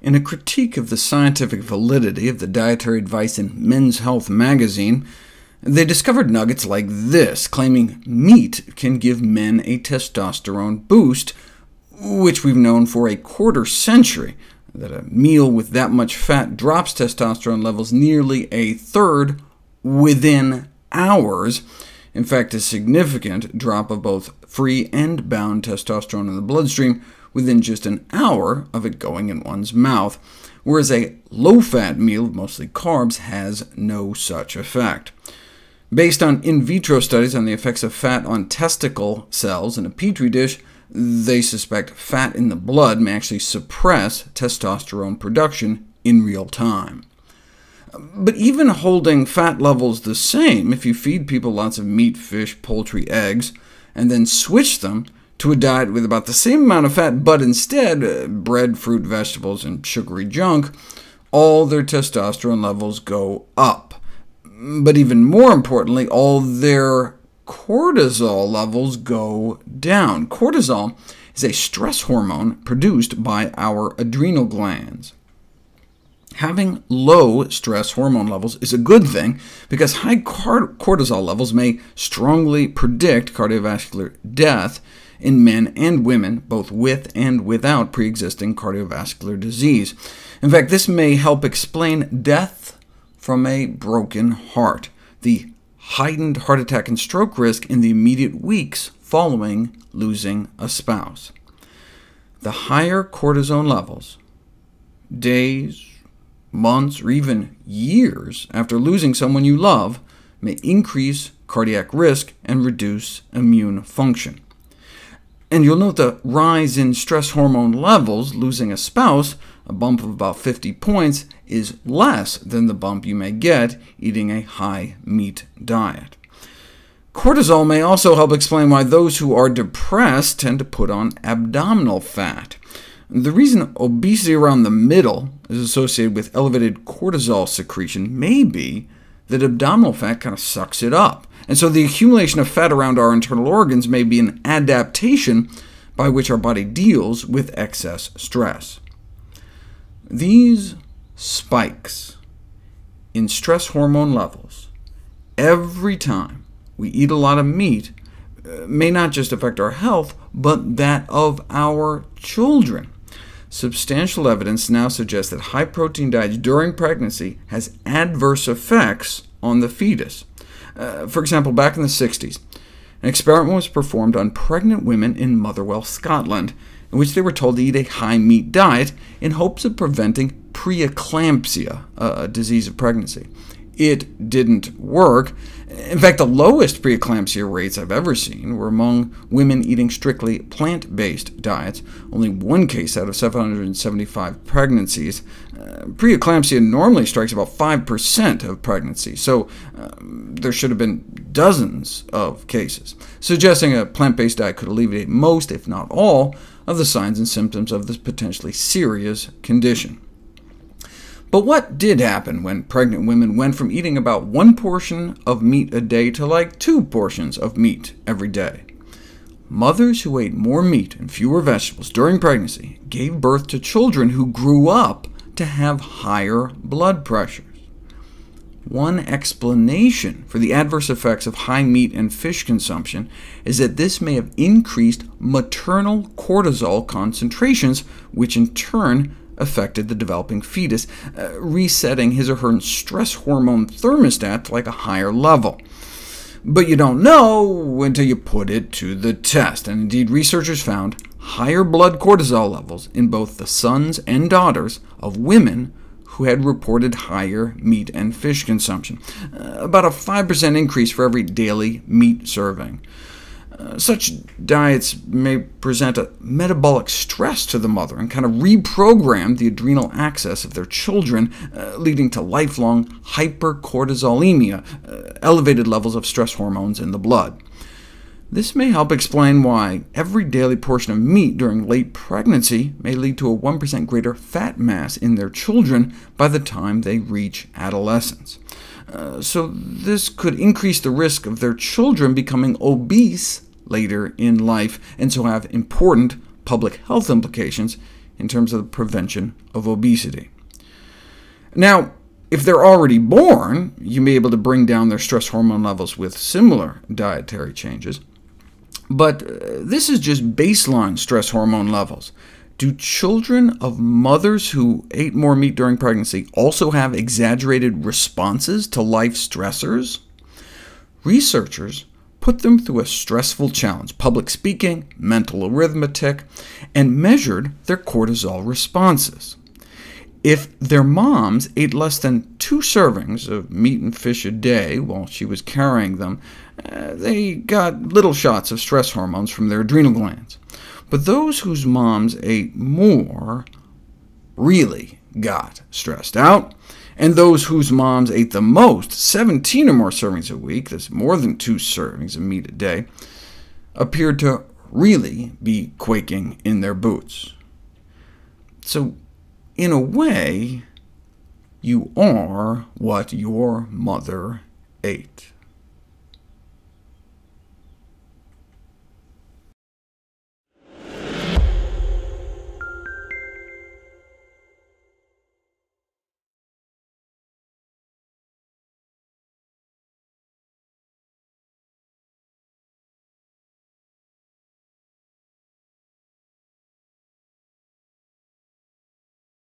In a critique of the scientific validity of the dietary advice in Men's Health magazine, they discovered nuggets like this, claiming meat can give men a testosterone boost, which we've known for a quarter-century, that a meal with that much fat drops testosterone levels nearly a third within hours. In fact, a significant drop of both free and bound testosterone in the bloodstream within just an hour of it going in one's mouth, whereas a low-fat meal, mostly carbs, has no such effect. Based on in vitro studies on the effects of fat on testicle cells in a petri dish, they suspect fat in the blood may actually suppress testosterone production in real time. But even holding fat levels the same, if you feed people lots of meat, fish, poultry, eggs, and then switch them to a diet with about the same amount of fat, but instead bread, fruit, vegetables, and sugary junk, all their testosterone levels go up. But even more importantly, all their cortisol levels go down. Cortisol is a stress hormone produced by our adrenal glands. Having low stress hormone levels is a good thing, because high cortisol levels may strongly predict cardiovascular death in men and women, both with and without pre-existing cardiovascular disease. In fact, this may help explain death from a broken heart, the heightened heart attack and stroke risk in the immediate weeks following losing a spouse. The higher cortisone levels, days, months, or even years after losing someone you love, may increase cardiac risk and reduce immune function. And you'll note the rise in stress hormone levels losing a spouse, a bump of about 50 points, is less than the bump you may get eating a high-meat diet. Cortisol may also help explain why those who are depressed tend to put on abdominal fat. The reason obesity around the middle is associated with elevated cortisol secretion may be that abdominal fat kind of sucks it up, and so the accumulation of fat around our internal organs may be an adaptation by which our body deals with excess stress. These spikes in stress hormone levels every time we eat a lot of meat may not just affect our health, but that of our children. Substantial evidence now suggests that high-protein diets during pregnancy has adverse effects on the fetus. For example, back in the 60s, an experiment was performed on pregnant women in Motherwell, Scotland, in which they were told to eat a high-meat diet in hopes of preventing preeclampsia, a disease of pregnancy. It didn't work. In fact, the lowest preeclampsia rates I've ever seen were among women eating strictly plant-based diets, only one case out of 775 pregnancies. Preeclampsia normally strikes about 5% of pregnancies, so there should have been dozens of cases, suggesting a plant-based diet could alleviate most, if not all, of the signs and symptoms of this potentially serious condition. But what did happen when pregnant women went from eating about 1 portion of meat a day to like 2 portions of meat every day? Mothers who ate more meat and fewer vegetables during pregnancy gave birth to children who grew up to have higher blood pressures. One explanation for the adverse effects of high meat and fish consumption is that this may have increased maternal cortisol concentrations, which in turn affected the developing fetus, resetting his or her stress hormone thermostat to like a higher level. But you don't know until you put it to the test, and indeed researchers found higher blood cortisol levels in both the sons and daughters of women who had reported higher meat and fish consumption, about a 5% increase for every daily meat serving. Such diets may present a metabolic stress to the mother and kind of reprogram the adrenal axis of their children, leading to lifelong hypercortisolemia, elevated levels of stress hormones in the blood. This may help explain why every daily portion of meat during late pregnancy may lead to a 1% greater fat mass in their children by the time they reach adolescence. So this could increase the risk of their children becoming obese later in life, and so have important public health implications in terms of the prevention of obesity. Now, if they're already born, you may be able to bring down their stress hormone levels with similar dietary changes. But this is just baseline stress hormone levels. Do children of mothers who ate more meat during pregnancy also have exaggerated responses to life stressors? Researchers put them through a stressful challenge, public speaking, mental arithmetic, and measured their cortisol responses. If their moms ate less than 2 servings of meat and fish a day while she was carrying them, they got little shots of stress hormones from their adrenal glands. But those whose moms ate more really got stressed out, and those whose moms ate the most, 17 or more servings a week, that's more than 2 servings of meat a day, appeared to really be quaking in their boots. So, in a way, you are what your mother ate.